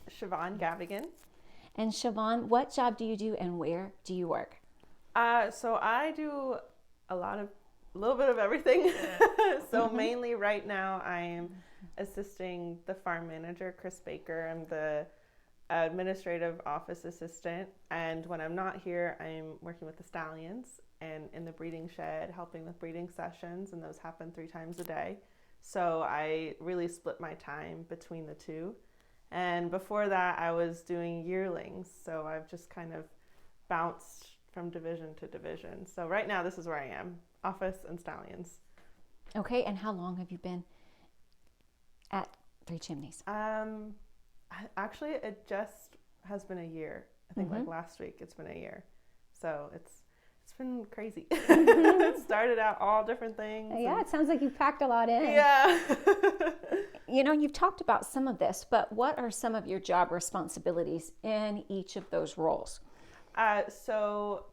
Siobhan Gavigan. And Siobhan, what job do you do and where do you work? So I do a little bit of everything. So mainly right now I'm assisting the farm manager, Chris Baker. I'm the administrative office assistant. And when I'm not here, I'm working with the stallions and in the breeding shed, helping with breeding sessions. And those happen 3 times a day. So I really split my time between the two. And before that, I was doing yearlings. So I've just kind of bounced from division to division. So right now, this is where I am, office and stallions. Okay, and how long have you been at Three Chimneys? Actually, it just has been a year. I think like last week, it's been a year. So it's been crazy. It started out all different things. Yeah, it sounds like you packed a lot in. Yeah. You've talked about some of this, but what are some of your job responsibilities in each of those roles? So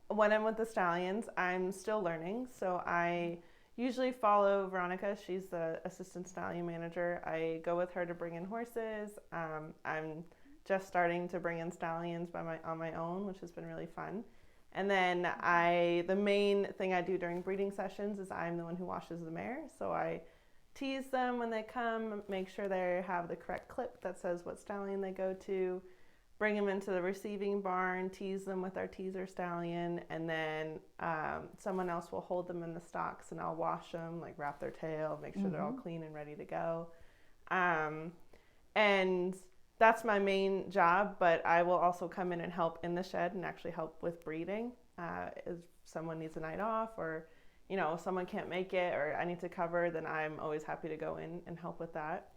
when I'm with the stallions, I'm still learning. So I usually follow Veronica. She's the assistant stallion manager. I go with her to bring in horses. I'm just starting to bring in stallions on my own, which has been really fun. And then the main thing I do during breeding sessions is I'm the one who washes the mare. So I tease them when they come, make sure they have the correct clip that says what stallion they go to, bring them into the receiving barn, tease them with our teaser stallion, and then someone else will hold them in the stocks and I'll wash them, like wrap their tail, make sure they're all clean and ready to go. And that's my main job, but I will also come in and help in the shed and actually help with breeding. If someone needs a night off or someone can't make it or I need to cover, then I'm always happy to go in and help with that.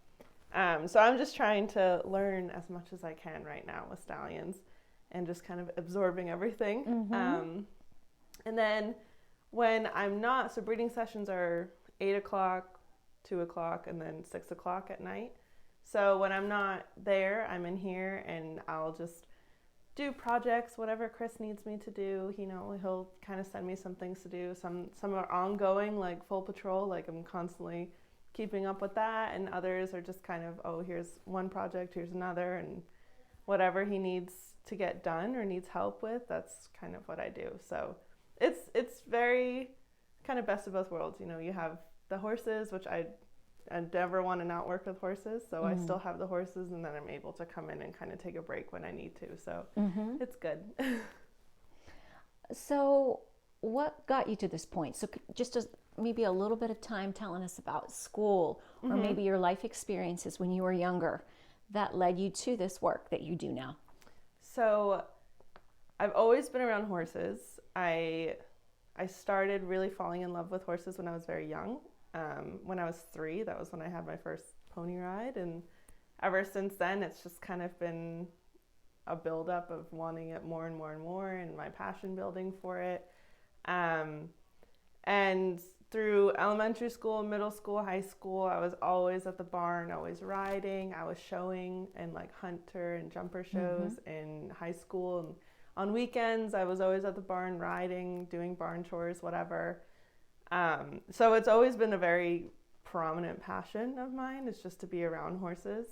So I'm just trying to learn as much as I can right now with stallions and just kind of absorbing everything. And then when I'm not, so breeding sessions are 8 o'clock, 2 o'clock, and then 6 o'clock at night. So when I'm not there, I'm in here and I'll just do projects, whatever Chris needs me to do. He'll kind of send me some things to do. Some are ongoing, like full patrol, like I'm constantly keeping up with that, and others are just kind of, here's one project, here's another, and whatever he needs to get done or needs help with, that's kind of what I do. So it's very kind of best of both worlds. You have the horses, which I never want to not work with horses, so I still have the horses, and then I'm able to come in and kind of take a break when I need to. So it's good. So what got you to this point? So just maybe a little bit of time telling us about school or maybe your life experiences when you were younger that led you to this work that you do now. So I've always been around horses. I started really falling in love with horses when I was very young. When I was 3, that was when I had my first pony ride, and ever since then it's just kind of been a buildup of wanting it more and more and more, and my passion building for it. And through elementary school, middle school, high school, I was always at the barn, always riding. I was showing in like hunter and jumper shows in high school, and on weekends I was always at the barn riding, doing barn chores, whatever. So it's always been a very prominent passion of mine, is just to be around horses.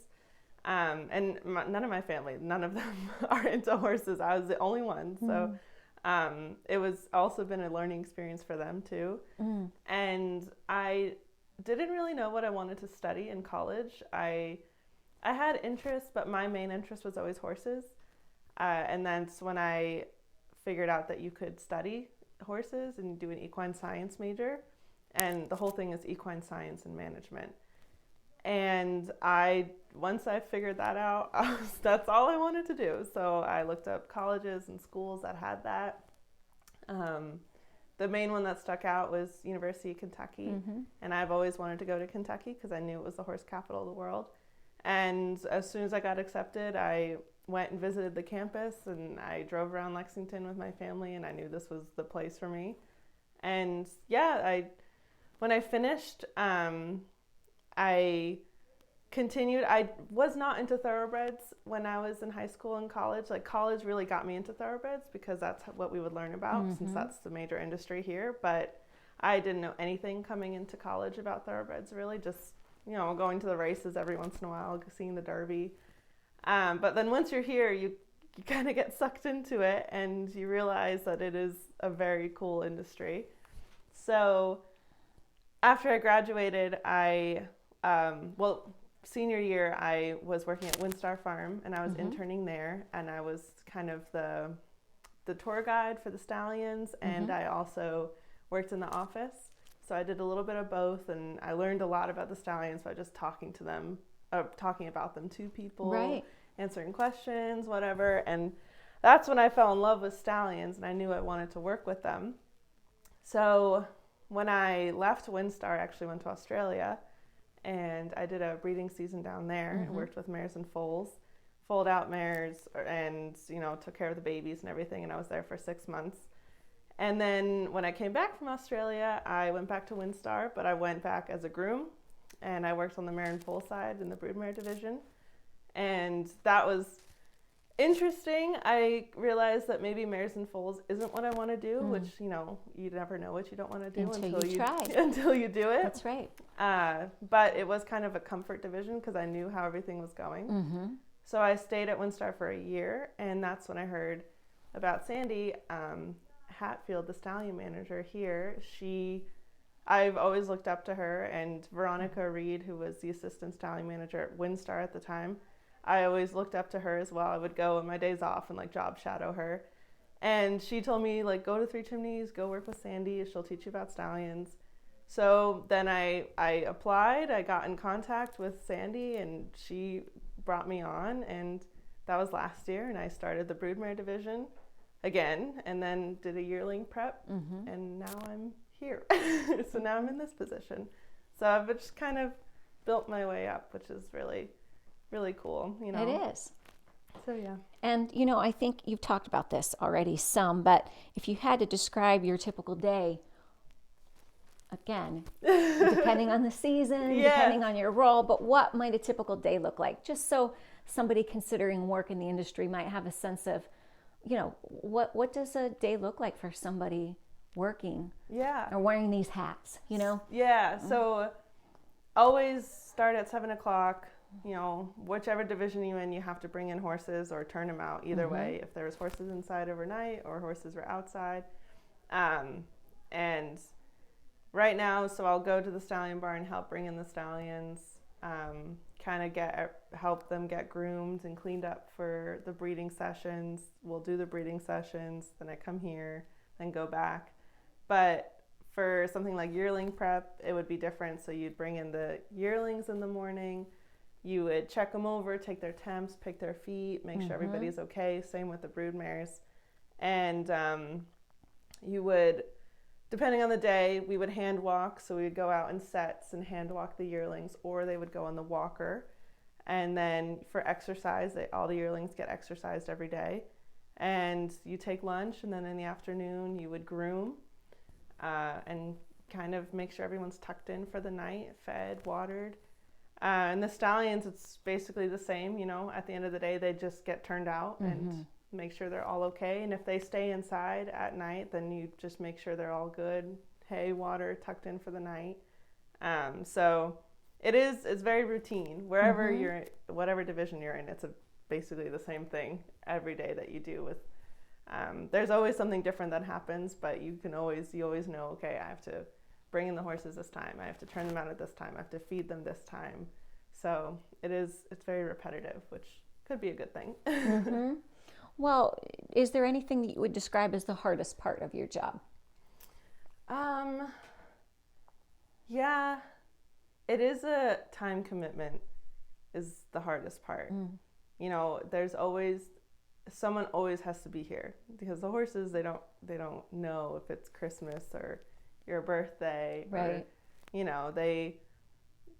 And none of my family, none of them are into horses. I was the only one. So it was also been a learning experience for them too. And I didn't really know what I wanted to study in college. I had interests, but my main interest was always horses. And that's when I figured out that you could study horses and do an equine science major, and the whole thing is equine science and management. And once I figured that out, that's all I wanted to do. So I looked up colleges and schools that had that. The main one that stuck out was University of Kentucky, and I've always wanted to go to Kentucky because I knew it was the horse capital of the world. And as soon as I got accepted, I went and visited the campus, and I drove around Lexington with my family, and I knew this was the place for me. And yeah, when I finished, I continued. I was not into thoroughbreds when I was in high school and college. Like college really got me into thoroughbreds because that's what we would learn about since that's the major industry here. But I didn't know anything coming into college about thoroughbreds, really. Just, going to the races every once in a while, seeing the Derby. But then once you're here, you kind of get sucked into it and you realize that it is a very cool industry. So after I graduated, senior year, I was working at Windstar Farm and I was interning there, and I was kind of the tour guide for the stallions, and I also worked in the office. So I did a little bit of both, and I learned a lot about the stallions by just talking about them to people, Right. answering questions, whatever. And that's when I fell in love with stallions, and I knew I wanted to work with them. So when I left Windstar, I actually went to Australia, and I did a breeding season down there. I worked with mares and foals, foaled out mares, and took care of the babies and everything. And I was there for 6 months. And then when I came back from Australia, I went back to Windstar, but I went back as a groom, and I worked on the mare and foal side in the broodmare division. And that was interesting. I realized that maybe mares and foals isn't what I want to do, which, you never know what you don't want to do Until you try. until you do it. That's right. But it was kind of a comfort division because I knew how everything was going. So I stayed at Windstar for a year, and that's when I heard about Sandy Hatfield, the stallion manager here. I've always looked up to her, and Veronica Reed, who was the assistant stallion manager at Windstar at the time, I always looked up to her as well. I would go on my days off and job shadow her. And she told me go to 3 Chimneys, go work with Sandy. She'll teach you about stallions. So then I applied, I got in contact with Sandy, and she brought me on, and that was last year. And I started the broodmare division again, and then did a yearling prep, and now I'm here. So now I'm in this position. So I've just kind of built my way up, which is really, really cool. It is. So yeah. And I think you've talked about this already some, but if you had to describe your typical day, again, depending on the season, depending on your role, but what might a typical day look like? Just so somebody considering work in the industry might have a sense of, what does a day look like for somebody working or wearing these hats, Yeah, so always start at 7:00. Whichever division you're in, you have to bring in horses or turn them out either way. If there's horses inside overnight or horses were outside. And right now, so I'll go to the stallion barn, help bring in the stallions, help them get groomed and cleaned up for the breeding sessions. We'll do the breeding sessions, then I come here, then go back. But for something like yearling prep, it would be different. So you'd bring in the yearlings in the morning, you would check them over, take their temps, pick their feet, make sure everybody's okay. Same with the brood mares. And you would, depending on the day, we would hand walk. So we would go out in sets and hand walk the yearlings, or they would go on the walker. And then for exercise, all the yearlings get exercised every day. And you take lunch, and then in the afternoon you would groom and kind of make sure everyone's tucked in for the night, fed, watered. And the stallions, it's basically the same. At the end of the day, they just get turned out and make sure they're all okay. And if they stay inside at night, then you just make sure they're all good. Hay, water, tucked in for the night. So it's very routine. Wherever you're, whatever division you're in, it's basically the same thing every day that you do with. There's always something different that happens, but you always know, okay, I have to bring in the horses this time. I have to turn them out at this time. I have to feed them this time. So it's very repetitive, which could be a good thing. Well, is there anything that you would describe as the hardest part of your job? Yeah, it is a time commitment is the hardest part. Someone always has to be here because the horses, they don't know if it's Christmas or your birthday, right? Or,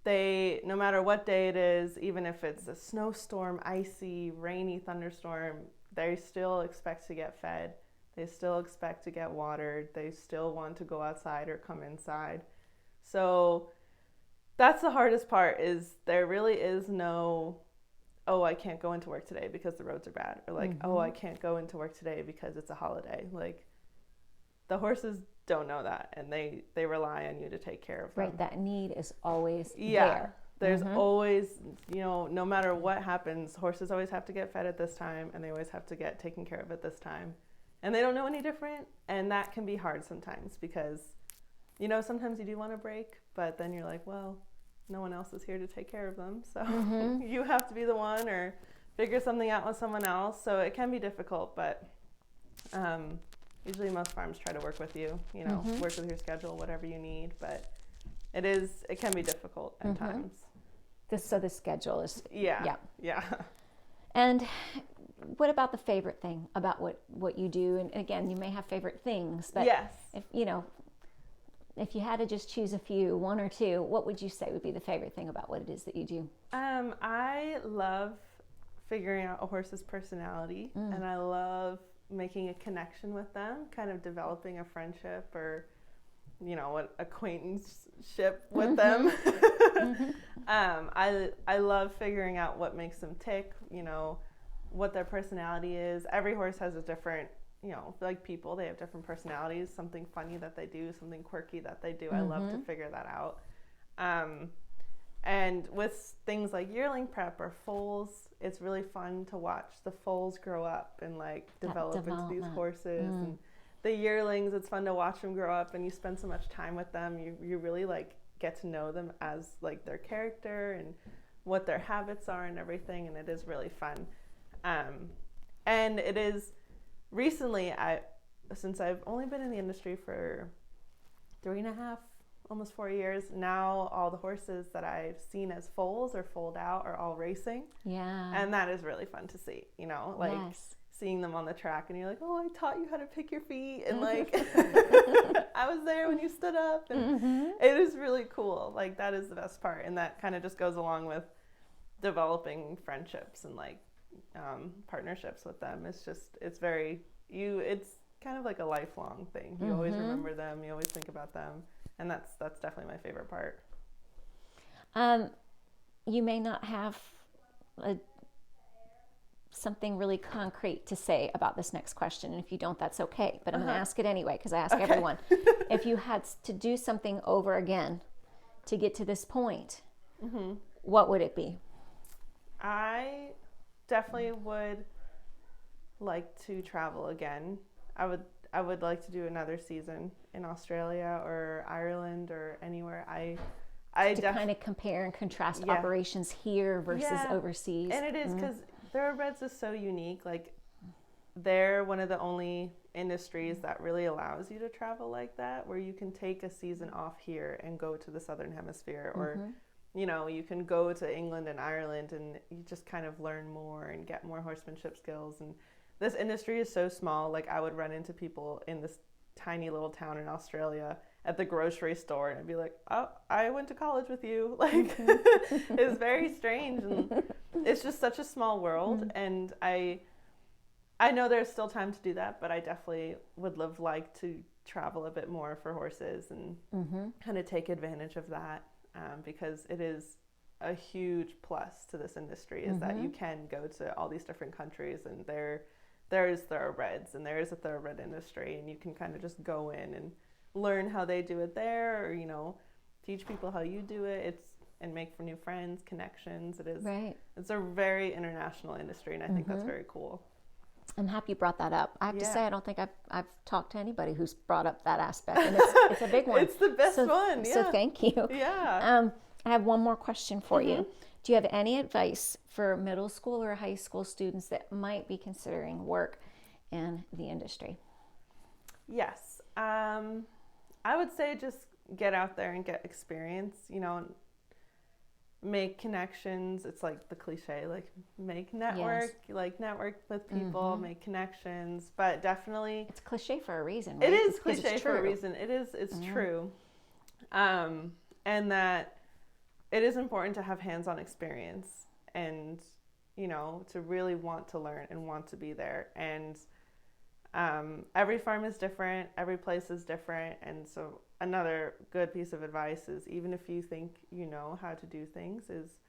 they no matter what day it is, even if it's a snowstorm, icy, rainy thunderstorm, they still expect to get fed. They still expect to get watered. They still want to go outside or come inside. So that's the hardest part, is there really is no, oh, I can't go into work today because the roads are bad, or oh, I can't go into work today because it's a holiday. The horses don't know that, and they rely on you to take care of them. Right, that need is always there. There's always, no matter what happens, horses always have to get fed at this time, and they always have to get taken care of at this time. And they don't know any different, and that can be hard sometimes because, sometimes you do want to break, but then you're like, well, no one else is here to take care of them, so you have to be the one or figure something out with someone else. So it can be difficult, but usually most farms try to work with you, work with your schedule, whatever you need, but it can be difficult at times. So the schedule is... Yeah. And what about the favorite thing about what you do? And again, you may have favorite things, but yes. If you had to just choose a few, one or two, what would you say would be the favorite thing about what it is that you do? I love figuring out a horse's personality, and I love making a connection with them, kind of developing a friendship or, an acquaintanceship with them. I love figuring out what makes them tick, what their personality is. Every horse has a different, like people, they have different personalities, something funny that they do, something quirky that they do. I love to figure that out. And with things like yearling prep or foals, it's really fun to watch the foals grow up and like develop into these horses. And the yearlings, it's fun to watch them grow up, and you spend so much time with them. You really like get to know them as like their character and what their habits are and everything, and it is really fun. And it is recently, since I've only been in the industry for 3.5, almost 4 years, now all the horses that I've seen as foals or foaled out are all racing. Yeah. And that is really fun to see, seeing them on the track, and you're like, oh, I taught you how to pick your feet, and like I was there when you stood up, and it is really cool. Like that is the best part, and that kind of just goes along with developing friendships and like partnerships with them. It's kind of like a lifelong thing. You always remember them, you always think about them, and that's definitely my favorite part. You may not have something really concrete to say about this next question, and if you don't, that's okay, but I'm going to ask it anyway because I ask everyone. If you had to do something over again to get to this point, what would it be? I definitely would like to travel again. I would like to do another season in Australia or Ireland or anywhere. To kind of compare and contrast operations here versus overseas. And it is because thoroughbreds is so unique. Like they're one of the only industries that really allows you to travel like that, where you can take a season off here and go to the Southern Hemisphere, or you can go to England and Ireland and you just kind of learn more and get more horsemanship skills. And this industry is so small. Like I would run into people in this tiny little town in Australia at the grocery store, and I'd be like, oh, I went to college with you. Like it's very strange, and it's just such a small world. And I know there's still time to do that, but I definitely would like to travel a bit more for horses and kind of take advantage of that, because it is a huge plus to this industry is that you can go to all these different countries, and there's thoroughbreds, and there is a thoroughbred industry, and you can kind of just go in and learn how they do it there, or teach people how you do it. And make for new friends, connections. It is right. It's a very international industry, and I think that's very cool. I'm happy you brought that up. I have to say, I don't think I've talked to anybody who's brought up that aspect, and it's a big one. It's the best one. Yeah. So thank you. Yeah. I have one more question for you. Do you have any advice for middle school or high school students that might be considering work in the industry? Yes. I would say just get out there and get experience, make connections. It's like the cliche, like make network, network with people, make connections, but definitely. It's cliche for a reason, right? It is cliche for a reason. It's true. And that it is important to have hands-on experience and, to really want to learn and want to be there. And every farm is different, every place is different, and so another good piece of advice is, even if you think you know how to do things, is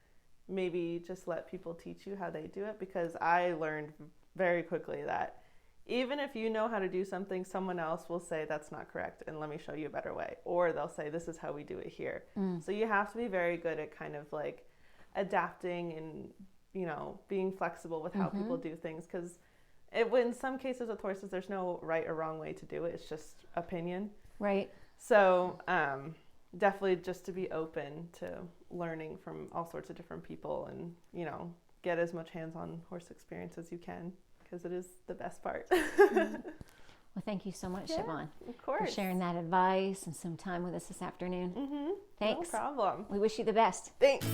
maybe just let people teach you how they do it, because I learned very quickly that even if you know how to do something, someone else will say that's not correct and let me show you a better way. Or they'll say this is how we do it here. So you have to be very good at kind of like adapting and, you know, being flexible with how people do things, because in some cases with horses, there's no right or wrong way to do it. It's just opinion. Right. So definitely just to be open to learning from all sorts of different people and, you know, get as much hands-on horse experience as you can, because it is the best part. Well, thank you so much, Siobhan, of course, for sharing that advice and some time with us this afternoon. Thanks. No problem. We wish you the best. Thanks.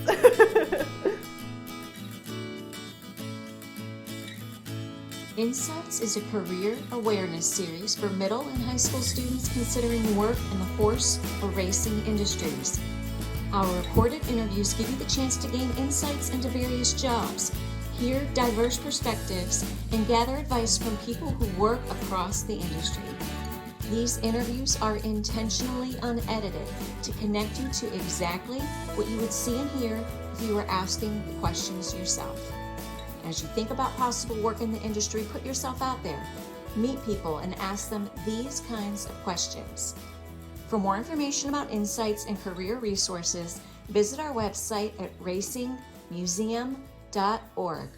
Insights is a career awareness series for middle and high school students considering work in the horse or racing industries. Our recorded interviews give you the chance to gain insights into various jobs, hear diverse perspectives, and gather advice from people who work across the industry. These interviews are intentionally unedited to connect you to exactly what you would see and hear if you were asking the questions yourself. As you think about possible work in the industry, put yourself out there, meet people, and ask them these kinds of questions. For more information about insights and career resources, visit our website at racingmuseum.org.